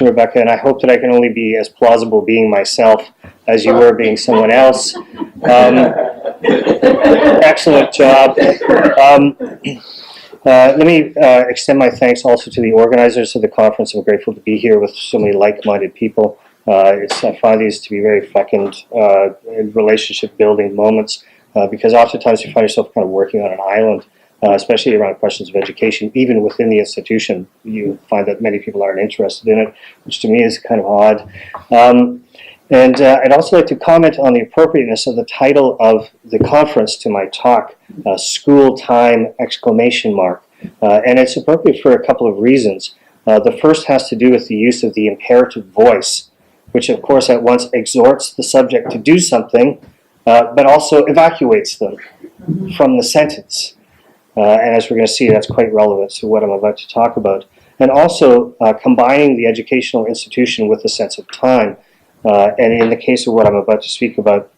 Rebecca, and I hope that I can only be as plausible being myself as you were being someone else. Excellent job. Let me extend my thanks also to the organizers of the conference. I'm grateful to be here with so many like-minded people. I find these to be very fecund relationship-building moments because oftentimes you find yourself kind of working on an island. Especially around questions of education, even within the institution, you find that many people aren't interested in it, which to me is kind of odd. And I'd also like to comment on the appropriateness of the title of the conference to my talk, School Time! And it's appropriate for a couple of reasons. The first has to do with the use of the imperative voice, which of course at once exhorts the subject to do something, but also evacuates them from the sentence. And as we're going to see, that's quite relevant to what I'm about to talk about. And also combining the educational institution with a sense of time. And in the case of what I'm about to speak about,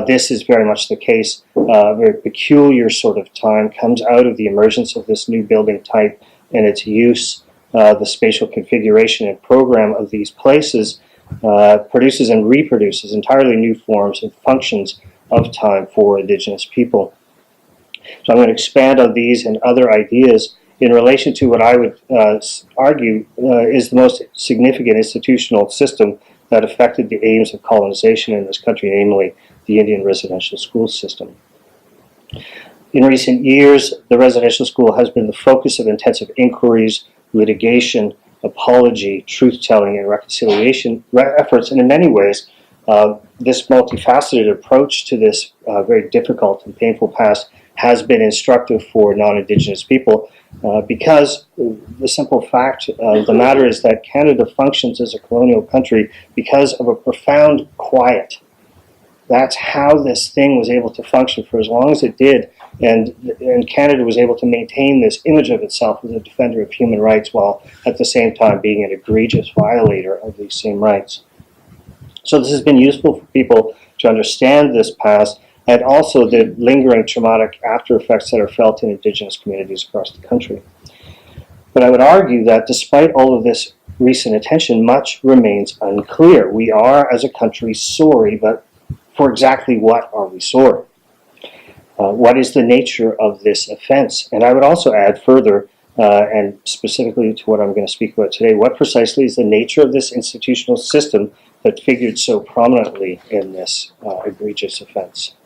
this is very much the case. A very peculiar sort of time comes out of the emergence of this new building type and its use. The spatial configuration and program of these places produces and reproduces entirely new forms and functions of time for Indigenous people. So I'm going to expand on these and other ideas in relation to what I would argue is the most significant institutional system that affected the aims of colonization in this country, namely the Indian residential school system. In recent years, the residential school has been the focus of intensive inquiries, litigation, apology, truth-telling, and reconciliation efforts, and in many ways, this multifaceted approach to this very difficult and painful past has been instructive for non-Indigenous people because the simple fact of the matter is that Canada functions as a colonial country because of a profound quiet. That's how this thing was able to function for as long as it did, and Canada was able to maintain this image of itself as a defender of human rights while at the same time being an egregious violator of these same rights. So this has been useful for people to understand this past and also the lingering traumatic after effects that are felt in Indigenous communities across the country. But I would argue that despite all of this recent attention, much remains unclear. We are, as a country, sorry, but for exactly what are we sorry? What is the nature of this offense? And I would also add further, and specifically to what I'm going to speak about today, what precisely is the nature of this institutional system that figured so prominently in this egregious offense?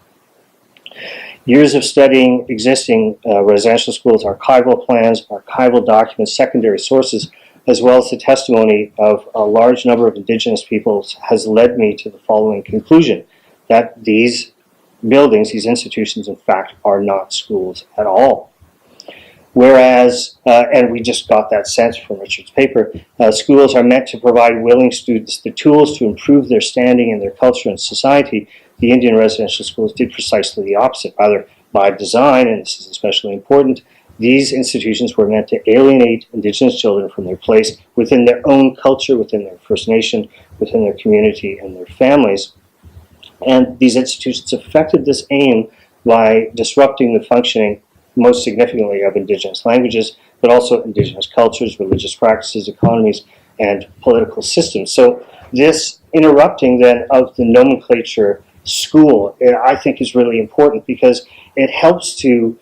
Years of studying existing residential schools, archival plans, archival documents, secondary sources, as well as the testimony of a large number of Indigenous peoples has led me to the following conclusion, that these buildings, these institutions, in fact, are not schools at all. Whereas, and we just got that sense from Richard's paper, schools are meant to provide willing students the tools to improve their standing in their culture and society. The Indian residential schools did precisely the opposite. Rather, by design, and this is especially important, these institutions were meant to alienate Indigenous children from their place within their own culture, within their First Nation, within their community and their families. And these institutions affected this aim by disrupting the functioning, most significantly, of Indigenous languages, but also Indigenous cultures, religious practices, economies, and political systems. So this interrupting then of the nomenclature school, I think, is really important because it helps to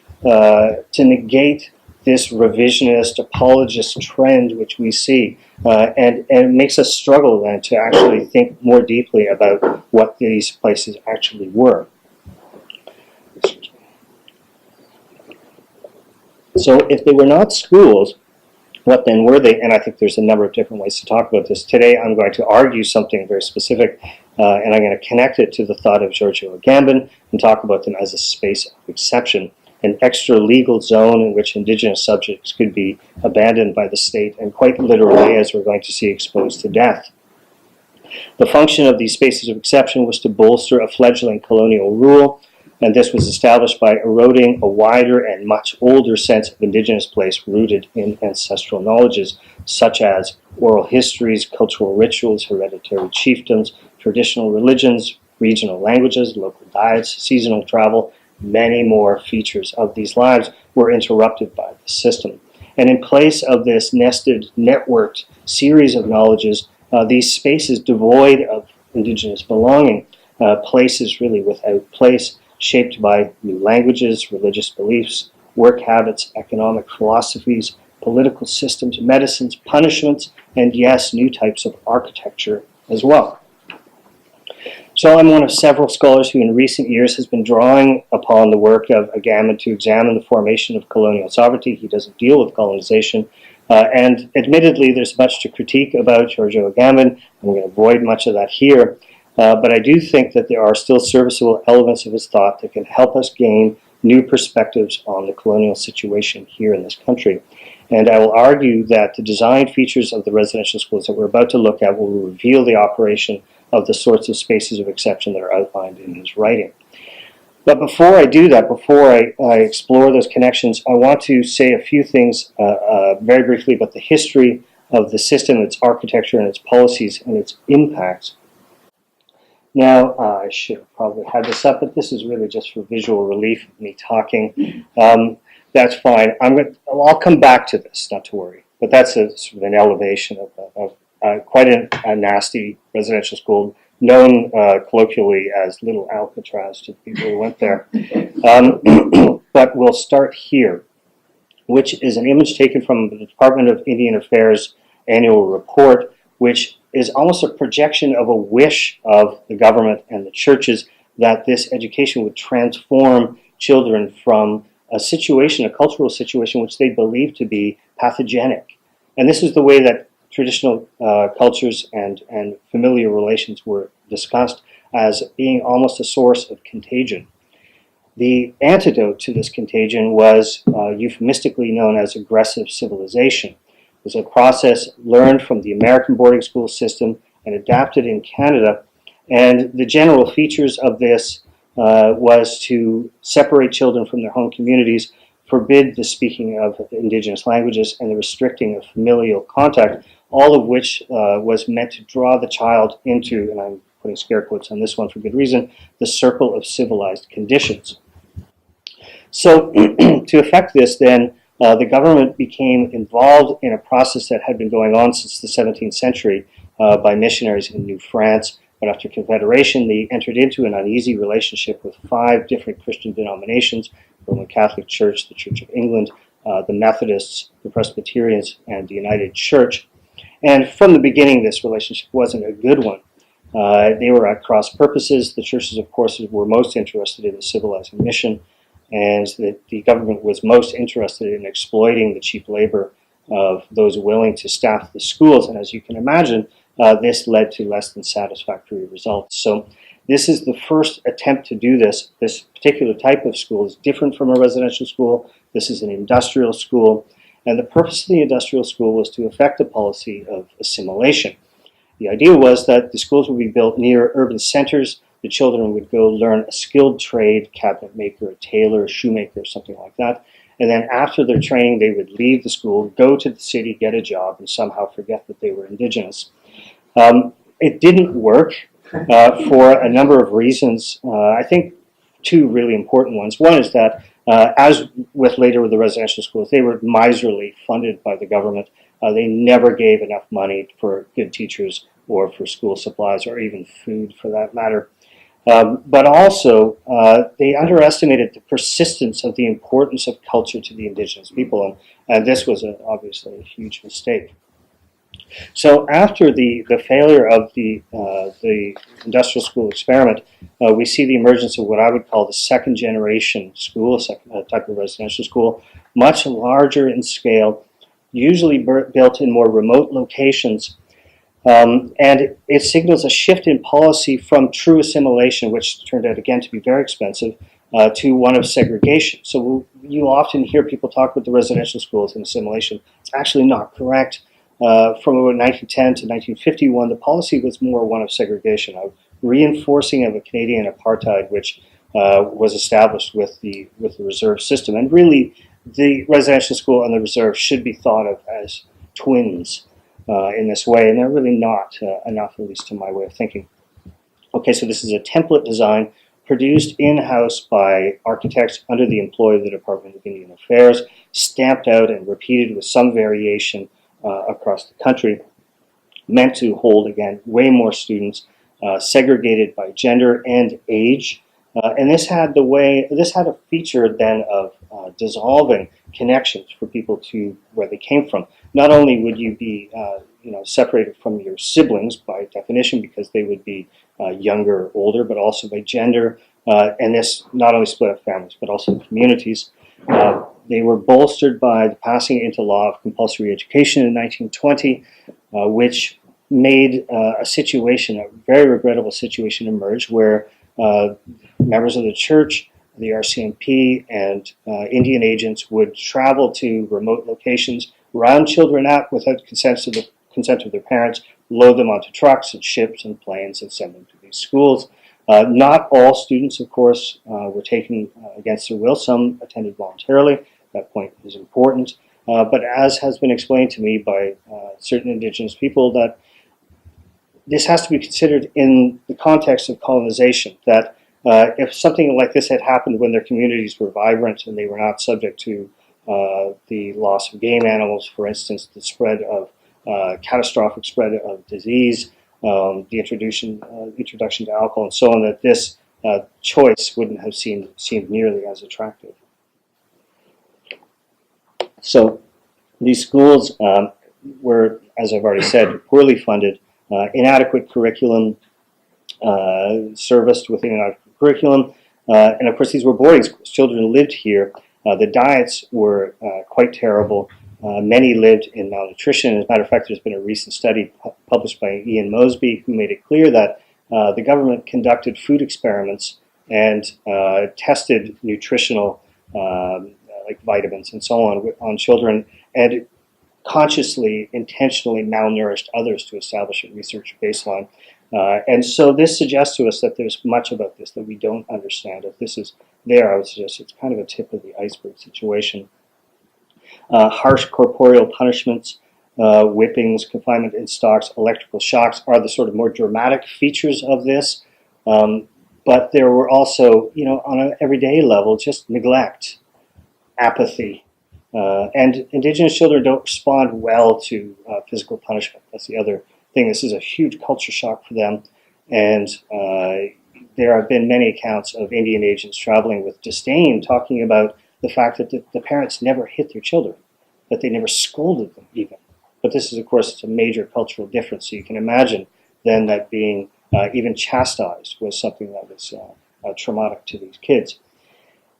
negate this revisionist, apologist trend which we see, and it makes us struggle then to actually think more deeply about what these places actually were. So if they were not schools, what then were they? And I think there's a number of different ways to talk about this. Today I'm going to argue something very specific, and I'm going to connect it to the thought of Giorgio Agamben and talk about them as a space of exception, an extra legal zone in which Indigenous subjects could be abandoned by the state and quite literally, as we're going to see, exposed to death. The function of these spaces of exception was to bolster a fledgling colonial rule, and this was established by eroding a wider and much older sense of Indigenous place rooted in ancestral knowledges, such as oral histories, cultural rituals, hereditary chiefdoms, traditional religions, regional languages, local diets, seasonal travel. Many more features of these lives were interrupted by the system. And in place of this nested, networked series of knowledges, these spaces devoid of Indigenous belonging, places really without place, shaped by new languages, religious beliefs, work habits, economic philosophies, political systems, medicines, punishments, and yes, new types of architecture as well. So I'm one of several scholars who in recent years has been drawing upon the work of Agamben to examine the formation of colonial sovereignty. He doesn't deal with colonization. And admittedly, there's much to critique about Giorgio Agamben. I'm going to avoid much of that here. But I do think that there are still serviceable elements of his thought that can help us gain new perspectives on the colonial situation here in this country. And I will argue that the design features of the residential schools that we're about to look at will reveal the operation of the sorts of spaces of exception that are outlined in his writing. But before I do that, before I explore those connections, I want to say a few things very briefly about the history of the system, its architecture, and its policies, and its impacts. Now, I should have probably had this up, but this is really just for visual relief of me talking. That's fine. I'll come back to this, not to worry. But that's sort of an elevation of quite a nasty residential school, known colloquially as Little Alcatraz to the people who went there. But we'll start here, which is an image taken from the Department of Indian Affairs annual report, which is almost a projection of a wish of the government and the churches that this education would transform children from a situation, a cultural situation, which they believe to be pathogenic. And this is the way that traditional cultures and familiar relations were discussed as being almost a source of contagion. The antidote to this contagion was euphemistically known as aggressive civilization. It was a process learned from the American boarding school system and adapted in Canada. And the general features of this was to separate children from their home communities, forbid the speaking of Indigenous languages, and the restricting of familial contact, all of which was meant to draw the child into, and I'm putting scare quotes on this one for good reason, the circle of civilized conditions. So to effect this then, the government became involved in a process that had been going on since the 17th century by missionaries in New France. But after Confederation, they entered into an uneasy relationship with 5 different Christian denominations: the Roman Catholic Church, the Church of England, the Methodists, the Presbyterians, and the United Church. And from the beginning, this relationship wasn't a good one. They were at cross purposes. The churches, of course, were most interested in the civilizing mission, and the government was most interested in exploiting the cheap labor of those willing to staff the schools. And as you can imagine, this led to less than satisfactory results. So this is the first attempt to do this. This particular type of school is different from a residential school. This is an industrial school. And the purpose of the industrial school was to effect a policy of assimilation. The idea was that the schools would be built near urban centers. The children would go learn a skilled trade, cabinet maker, a tailor, a shoemaker, something like that. And then after their training, they would leave the school, go to the city, get a job, and somehow forget that they were Indigenous. It didn't work for a number of reasons. I think 2 really important ones. One is that, as with later with the residential schools, they were miserly funded by the government. They never gave enough money for good teachers or for school supplies or even food for that matter. But also, they underestimated the persistence of the importance of culture to the Indigenous people, and this was obviously a huge mistake. So after the failure of the industrial school experiment, we see the emergence of what I would call the second generation school, a type of residential school, much larger in scale, usually built in more remote locations. And it signals a shift in policy from true assimilation, which turned out again to be very expensive, to one of segregation. So you often hear people talk about the residential schools and assimilation. It's actually not correct. From about 1910 to 1951, the policy was more one of segregation, of reinforcing of a Canadian apartheid, which was established with the reserve system. And really, the residential school and the reserve should be thought of as twins in this way, and they're really not enough, at least to my way of thinking. Okay, so this is a template design produced in-house by architects under the employ of the Department of Indian Affairs, stamped out and repeated with some variation across the country. meant to hold, again, way more students, segregated by gender and age. And this had a feature then of dissolving connections for people to where they came from. Not only would you be separated from your siblings by definition because they would be younger or older, but also by gender. And this not only split up families, but also communities. They were bolstered by the passing into law of compulsory education in 1920, which made a very regrettable situation emerge where members of the church, the RCMP, and Indian agents would travel to remote locations, round children out without consent of their parents, load them onto trucks and ships and planes and send them to these schools. Not all students, of course, were taken against their will. Some attended voluntarily. That point is important. But as has been explained to me by certain Indigenous people, that this has to be considered in the context of colonization, that if something like this had happened when their communities were vibrant and they were not subject to the loss of game animals, for instance, the spread of catastrophic spread of disease, the introduction to alcohol, and so on, that this choice wouldn't have seemed nearly as attractive. So these schools were, as I've already said, poorly funded, inadequate curriculum, serviced within inadequate curriculum, and of course these were boarding schools. Children lived here. The diets were quite terrible. Many lived in malnutrition. As a matter of fact, there's been a recent study published by Ian Mosby who made it clear that the government conducted food experiments and tested nutritional like vitamins and so on children, and consciously, intentionally malnourished others to establish a research baseline. And so this suggests to us that there's much about this that we don't understand. If this is there, I would suggest it's kind of a tip of the iceberg situation. Harsh corporeal punishments, whippings, confinement in stocks, electrical shocks are the sort of more dramatic features of this. But there were also, on an everyday level, just neglect, apathy. And Indigenous children don't respond well to physical punishment. That's the other thing. This is a huge culture shock for them. And there have been many accounts of Indian agents traveling with disdain, talking about the fact that the parents never hit their children, that they never scolded them even. But this is, of course, it's a major cultural difference. So you can imagine then that being even chastised was something that was traumatic to these kids.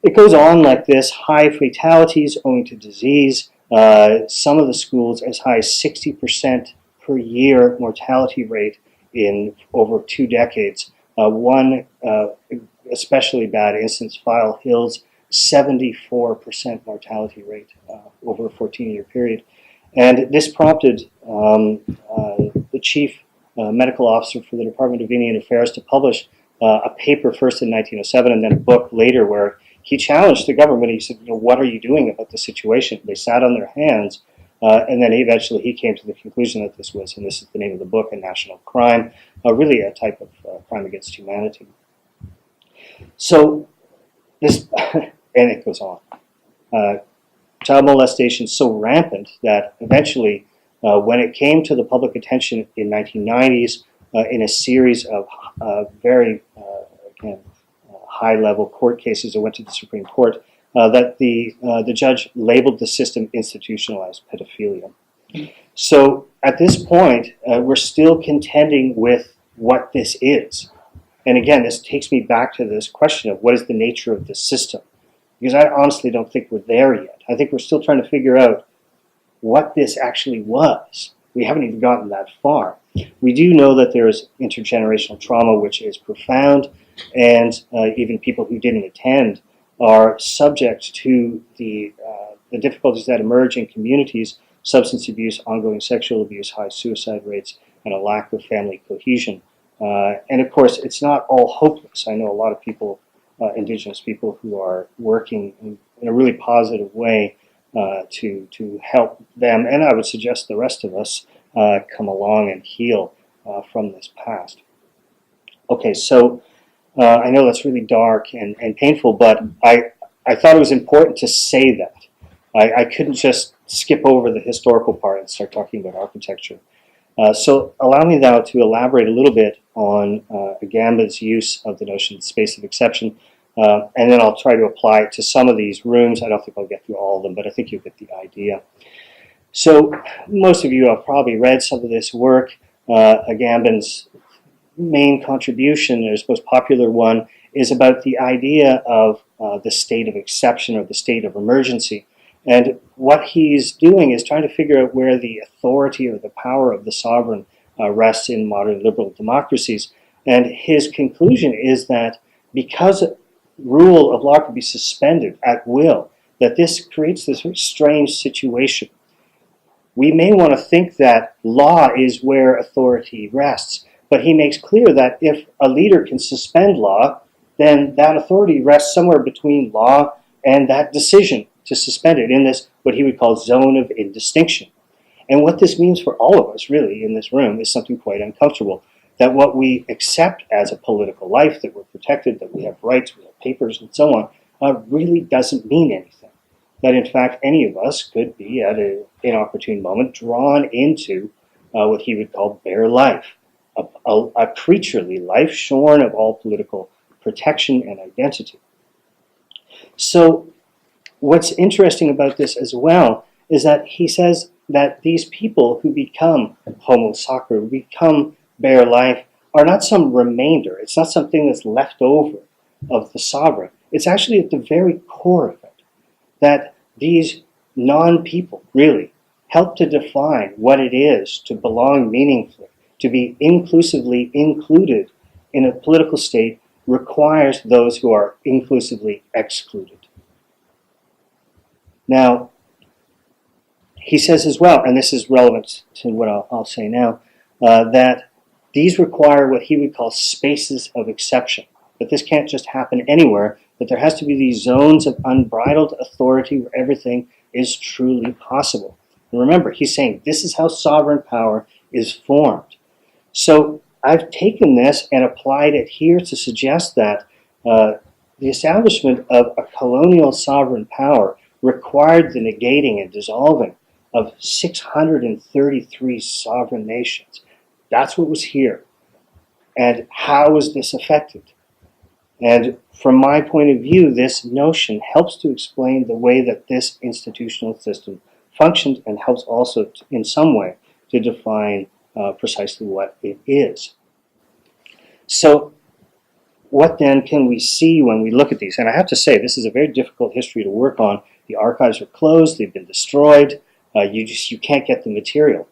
It goes on like this: high fatalities owing to disease. Some of the schools as high as 60% per year mortality rate in over 2 decades. One especially bad instance, File Hills, 74% mortality rate over a 14-year period. And this prompted the chief medical officer for the Department of Indian Affairs to publish a paper first in 1907 and then a book later where he challenged the government. He said, what are you doing about the situation? They sat on their hands, and then eventually he came to the conclusion that this was, and this is the name of the book, a national crime, really a type of crime against humanity. So this, and it goes on. Child molestation so rampant that eventually, when it came to the public attention in 1990s, in a series of very, again, high-level court cases that went to the Supreme Court, that the judge labeled the system institutionalized pedophilia. So at this point, we're still contending with what this is. And again, this takes me back to this question of what is the nature of the system? Because I honestly don't think we're there yet. I think we're still trying to figure out what this actually was. We haven't even gotten that far. We do know that there is intergenerational trauma, which is profound, and even people who didn't attend are subject to the difficulties that emerge in communities: substance abuse, ongoing sexual abuse, high suicide rates, and a lack of family cohesion. And of course, it's not all hopeless. I know a lot of people, Indigenous people, who are working in a really positive way to help them, and I would suggest the rest of us, come along and heal from this past. Okay, so I know that's really dark and painful, but I thought it was important to say that. I couldn't just skip over the historical part and start talking about architecture. So allow me now to elaborate a little bit on Agamben's use of the notion of the space of exception, and then I'll try to apply it to some of these rooms. I don't think I'll get through all of them, but I think you'll get the idea. So most of you have probably read some of this work. Agamben's main contribution, his most popular one, is about the idea of the state of exception or the state of emergency. And what he's doing is trying to figure out where the authority or the power of the sovereign rests in modern liberal democracies. And his conclusion is that because rule of law can be suspended at will, that this creates this very strange situation. We may want to think that law is where authority rests, but he makes clear that if a leader can suspend law, then that authority rests somewhere between law and that decision to suspend it in this, what he would call, zone of indistinction. And what this means for all of us, really, in this room is something quite uncomfortable, that what we accept as a political life, that we're protected, that we have rights, we have papers, and so on, really doesn't mean anything. That, in fact, any of us could be, at an inopportune moment, drawn into what he would call bare life, a creaturely life shorn of all political protection and identity. So what's interesting about this as well is that he says that these people who become homo sacra, who become bare life, are not some remainder. It's not something that's left over of the sovereign. It's actually at the very core of it, that these non-people really help to define what it is to belong meaningfully, to be inclusively included in a political state requires those who are inclusively excluded. Now, he says as well, and this is relevant to what I'll say now, that these require what he would call spaces of exception. That this can't just happen anywhere, that there has to be these zones of unbridled authority where everything is truly possible. And remember, he's saying this is how sovereign power is formed. So I've taken this and applied it here to suggest that the establishment of a colonial sovereign power required the negating and dissolving of 633 sovereign nations. That's what was here. And how was this affected? And from my point of view, this notion helps to explain the way that this institutional system functioned and helps also, in some way, to define precisely what it is. So what then can we see when we look at these? And I have to say, this is a very difficult history to work on. The archives are closed, they've been destroyed, you can't get the material.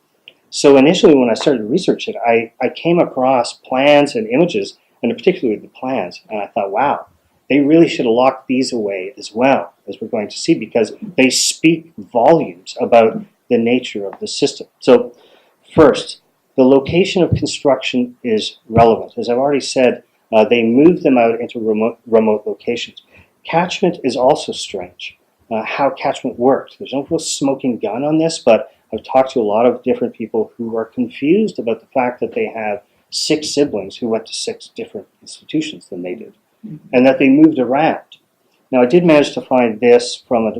So initially when I started to research it, I came across plans and images, and particularly the plans, and I thought, wow, they really should have locked these away as well, as we're going to see, because they speak volumes about the nature of the system. So first, the location of construction is relevant. As I've already said, they moved them out into remote locations. Catchment is also strange, how catchment worked. There's no real smoking gun on this, but I've talked to a lot of different people who are confused about the fact that they have 6 siblings who went to 6 different institutions than they did, and that they moved around. Now, I did manage to find this from a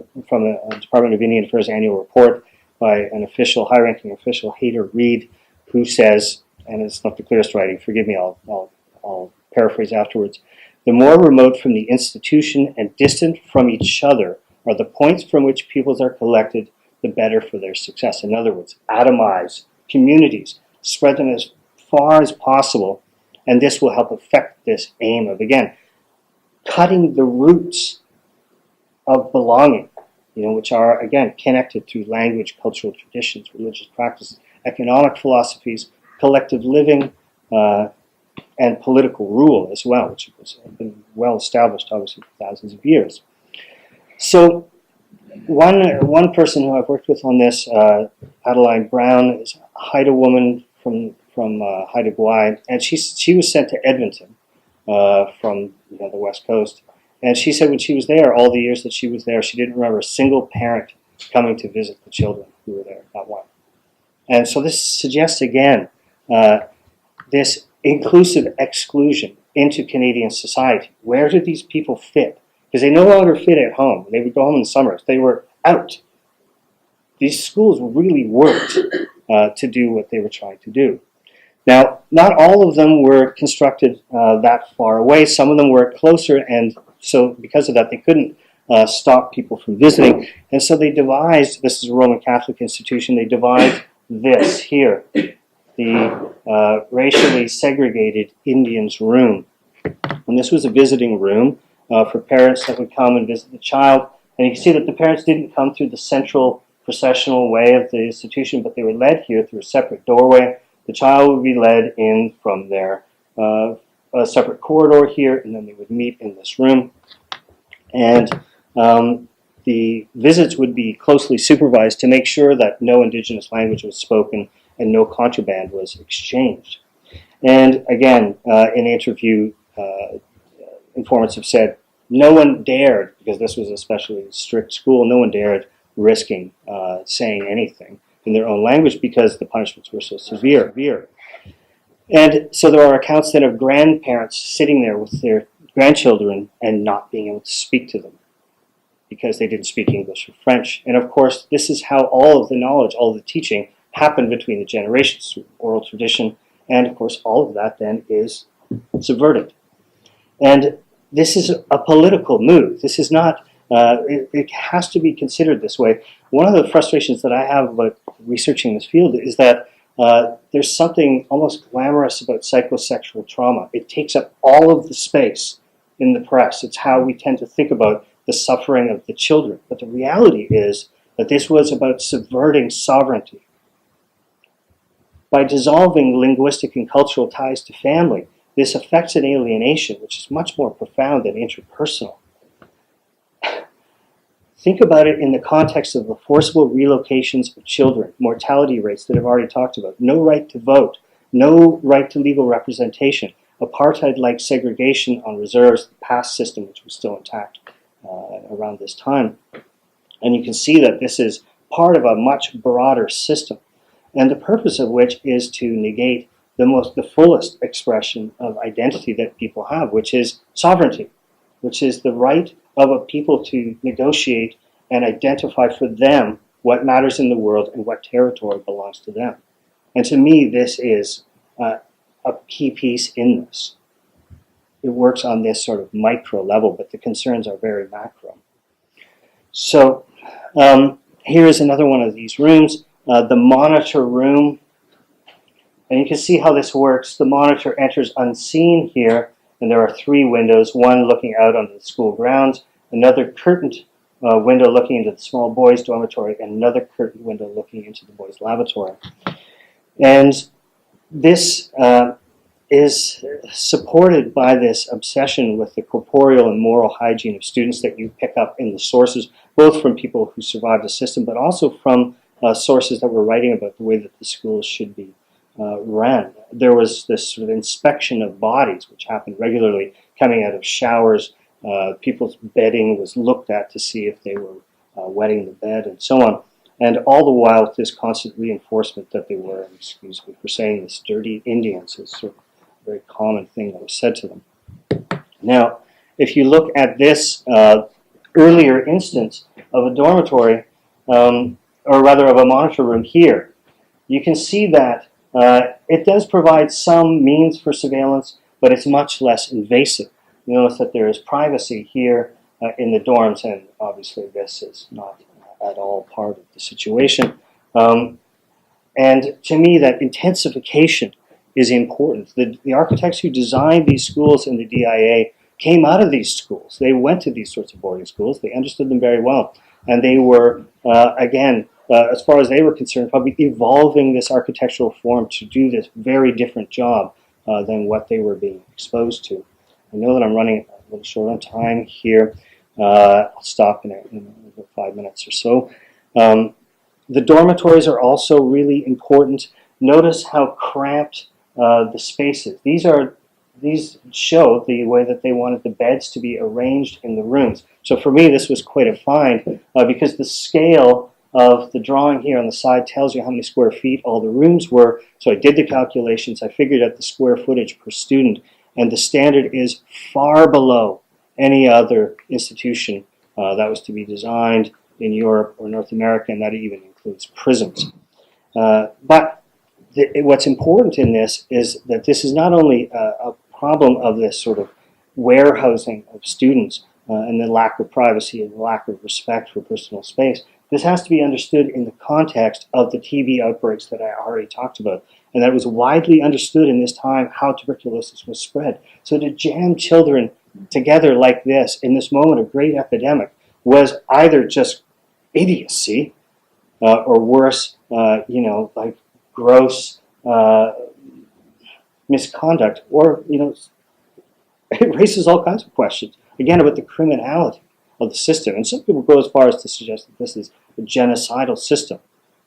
Department of Indian Affairs annual report by an official, high-ranking official, Hayter Reed, who says, and it's not the clearest writing, forgive me, I'll paraphrase afterwards, the more remote from the institution and distant from each other are the points from which peoples are collected, the better for their success. In other words, atomize communities, spread them as far as possible, and this will help affect this aim of, again, cutting the roots of belonging, which are, again, connected through language, cultural traditions, religious practices, economic philosophies, collective living, and political rule as well, which has been well established, obviously, for thousands of years. So one person who I've worked with on this, Adeline Brown, is a Haida woman from Haida Gwaii, and she was sent to Edmonton from the West Coast. And she said when she was there, all the years that she was there, she didn't remember a single parent coming to visit the children who were there, not one. And so this suggests, again, this inclusive exclusion into Canadian society. Where did these people fit? Because they no longer fit at home. They would go home in the summers. They were out. These schools really worked. to do what they were trying to do. Now, not all of them were constructed that far away. Some of them were closer, and so because of that, they couldn't stop people from visiting. And so they devised, this is a Roman Catholic institution, they devised this here, the racially segregated Indians room. And this was a visiting room for parents that would come and visit the child. And you can see that the parents didn't come through the central processional way of the institution, but they were led here through a separate doorway. The child would be led in from their a separate corridor here, and then they would meet in this room. And the visits would be closely supervised to make sure that no Indigenous language was spoken and no contraband was exchanged. And again, in the interview, informants have said no one dared, because this was a especially strict school, no one dared risking saying anything in their own language because the punishments were so severe. And so there are accounts then of grandparents sitting there with their grandchildren and not being able to speak to them because they didn't speak English or French. And of course, this is how all of the knowledge, all of the teaching happened between the generations through oral tradition. And of course, all of that then is subverted. And this is a political move. This is not, it has to be considered this way. One of the frustrations that I have about researching this field is that there's something almost glamorous about psychosexual trauma. It takes up all of the space in the press. It's how we tend to think about the suffering of the children. But the reality is that this was about subverting sovereignty. By dissolving linguistic and cultural ties to family, this affects an alienation which is much more profound than interpersonal. Think about it in the context of the forcible relocations of children, mortality rates that I've already talked about, no right to vote, no right to legal representation, apartheid-like segregation on reserves, the past system which was still intact around this time. And you can see that this is part of a much broader system, and the purpose of which is to negate the fullest expression of identity that people have, which is sovereignty, which is the right of a people to negotiate and identify for them what matters in the world and what territory belongs to them. And to me, this is a key piece in this. It works on this sort of micro level, but the concerns are very macro. So here is another one of these rooms, the monitor room. And you can see how this works. The monitor enters unseen here, and there are three windows, one looking out onto the school grounds, another curtained window looking into the small boys' dormitory, and another curtained window looking into the boys' lavatory. And this is supported by this obsession with the corporeal and moral hygiene of students that you pick up in the sources, both from people who survived the system, but also from sources that were writing about the way that the schools should be ran. There was this sort of inspection of bodies, which happened regularly, coming out of showers. People's bedding was looked at to see if they were wetting the bed, and so on. And all the while, with this constant reinforcement that they were, excuse me for saying this, dirty Indians is sort of a very common thing that was said to them. Now, if you look at this earlier instance of a dormitory, or rather of a monitor room here, you can see that it does provide some means for surveillance, but it's much less invasive. You notice that there is privacy here in the dorms, and obviously this is not at all part of the situation. And to me, that intensification is important. The architects who designed these schools in the DIA came out of these schools. They went to these sorts of boarding schools. They understood them very well. And they were, again, as far as they were concerned, probably evolving this architectural form to do this very different job than what they were being exposed to. I know that I'm running a little short on time here. I'll stop in about 5 minutes or so. The dormitories are also really important. Notice how cramped the space is. These show the way that they wanted the beds to be arranged in the rooms. So for me, this was quite a find because the scale of the drawing here on the side tells you how many square feet all the rooms were. So I did the calculations. I figured out the square footage per student, and the standard is far below any other institution that was to be designed in Europe or North America, and that even includes prisons. But what's important in this is that this is not only a problem of this sort of warehousing of students and the lack of privacy and the lack of respect for personal space. This has to be understood in the context of the TB outbreaks that I already talked about, and that it was widely understood in this time how tuberculosis was spread. So to jam children together like this in this moment of great epidemic was either just idiocy or worse, like gross misconduct, or it raises all kinds of questions again about the criminality of the system. And some people go as far as to suggest that this is a genocidal system.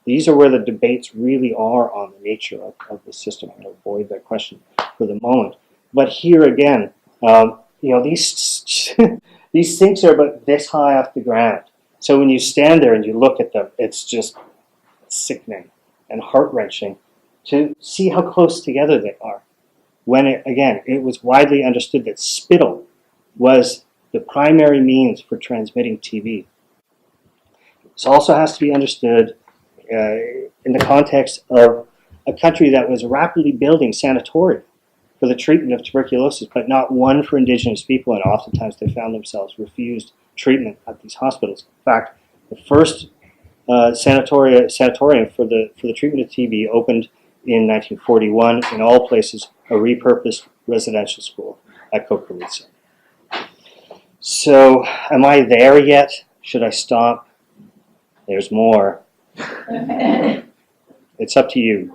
These are where the debates really are on the nature of the system. I'm going to avoid that question for the moment. But here again, these these sinks are about this high off the ground. So when you stand there and you look at them, it's just sickening and heart-wrenching to see how close together they are. When, it was widely understood that spittle was the primary means for transmitting TB. This also has to be understood in the context of a country that was rapidly building sanatoria for the treatment of tuberculosis, but not one for Indigenous people, and oftentimes they found themselves refused treatment at these hospitals. In fact, the first sanatorium for the treatment of TB opened in 1941, in all places, a repurposed residential school at Kokorica. So, am I there yet? Should I stop? There's more. It's up to you.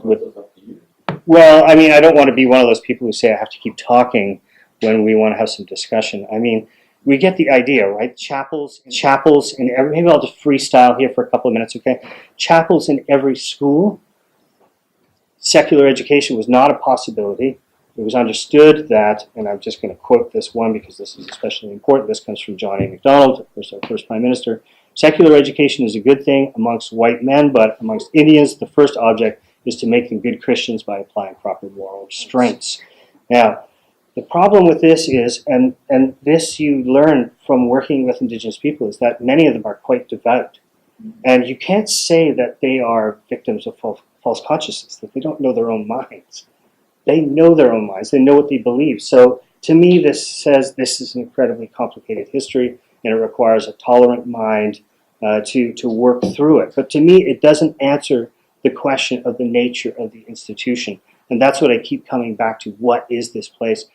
Well, I mean, I don't want to be one of those people who say I have to keep talking when we want to have some discussion. I mean, we get the idea, right? Chapels in every, maybe I'll just freestyle here for a couple of minutes, okay? Chapels in every school. Secular education was not a possibility. It was understood that, and I'm just going to quote this one because this is especially important. This comes from John A. Macdonald, of course, our first Prime Minister. Secular education is a good thing amongst white men, but amongst Indians, the first object is to make them good Christians by applying proper moral restraints. Now, the problem with this is, and this you learn from working with Indigenous people, is that many of them are quite devout. And you can't say that they are victims of false consciousness, that they don't know their own minds. They know their own minds. They know what they believe. So to me, this says this is an incredibly complicated history, and it requires a tolerant mind to work through it. But to me, it doesn't answer the question of the nature of the institution. And that's what I keep coming back to. What is this place?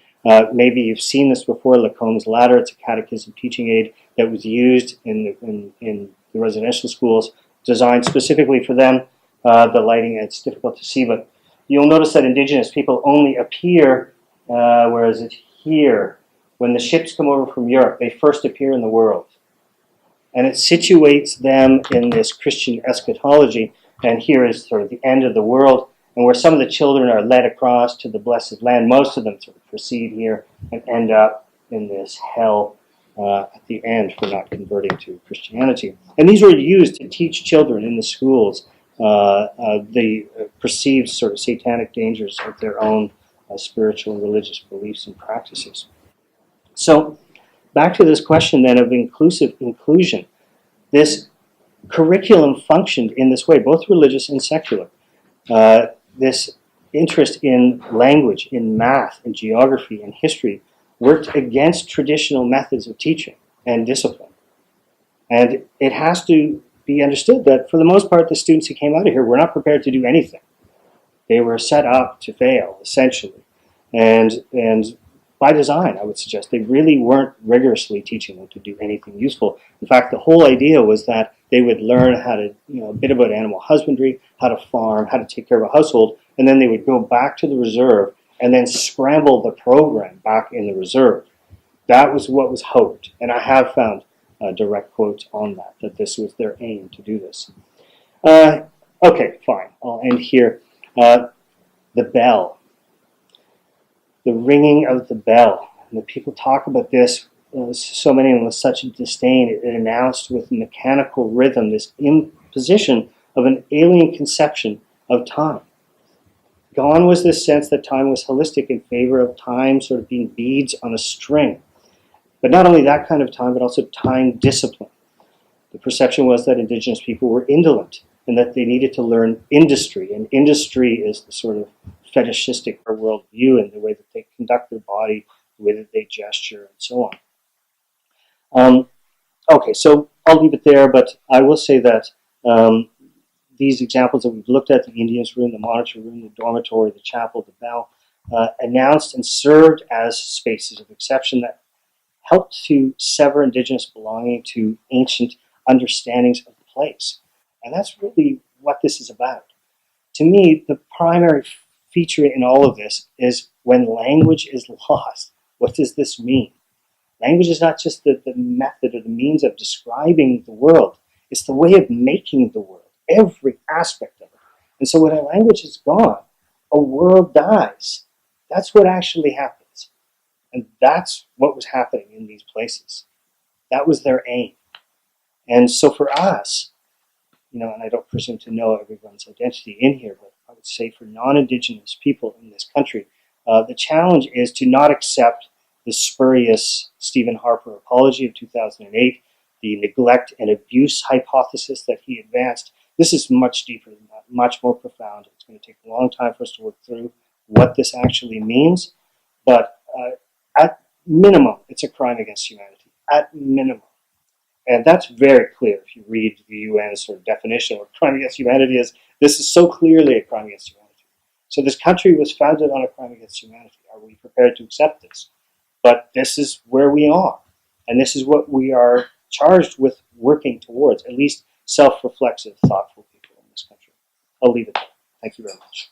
Maybe you've seen this before, Lacombe's Ladder. It's a catechism teaching aid that was used in the residential schools, designed specifically for them. The lighting, it's difficult to see, but you'll notice that Indigenous people only appear, where is it, here. When the ships come over from Europe, they first appear in the world. And it situates them in this Christian eschatology, and here is sort of the end of the world, and where some of the children are led across to the blessed land. Most of them sort of proceed here and end up in this hell at the end for not converting to Christianity. And these were used to teach children in the schools the perceived sort of satanic dangers of their own spiritual and religious beliefs and practices. So, back to this question then of inclusion. This curriculum functioned in this way, both religious and secular. This interest in language, in math, in geography, and history worked against traditional methods of teaching and discipline. And it has to be understood that for the most part, the students who came out of here were not prepared to do anything. They were set up to fail, essentially. And by design, I would suggest, they really weren't rigorously teaching them to do anything useful. In fact, the whole idea was that they would learn how to, a bit about animal husbandry, how to farm, how to take care of a household, and then they would go back to the reserve and then scramble the program back in the reserve. That was what was hoped, and I have found direct quotes on that this was their aim to do this. Okay, fine, I'll end here. The bell. The ringing of the bell. And the people talk about this, so many of them with such disdain. It announced with mechanical rhythm this imposition of an alien conception of time. Gone was this sense that time was holistic in favor of time sort of being beads on a string. But not only that kind of time, but also time discipline. The perception was that Indigenous people were indolent, and that they needed to learn industry. And industry is the sort of fetishistic worldview and the way that they conduct their body, the way that they gesture, and so on. Okay, so I'll leave it there, but I will say that these examples that we've looked at, the Indigenous room, the monitor room, the dormitory, the chapel, the bell, announced and served as spaces of exception that helped to sever Indigenous belonging to ancient understandings of the place. And that's really what this is about. To me, the primary feature in all of this is when language is lost. What does this mean? Language is not just the method or the means of describing the world. It's the way of making the world, every aspect of it. And so when a language is gone, a world dies. That's what actually happens. And that's what was happening in these places. That was their aim. And so for us, and I don't presume to know everyone's identity in here, but I would say for non-Indigenous people in this country, the challenge is to not accept the spurious Stephen Harper apology of 2008, the neglect and abuse hypothesis that he advanced. This is much deeper than that, much more profound. It's going to take a long time for us to work through what this actually means, but at minimum, it's a crime against humanity, at minimum. And that's very clear if you read the UN sort of definition of what crime against humanity is. This is so clearly a crime against humanity. So this country was founded on a crime against humanity. Are we prepared to accept this? But this is where we are. And this is what we are charged with working towards, at least self-reflexive, thoughtful people in this country. I'll leave it there. Thank you very much.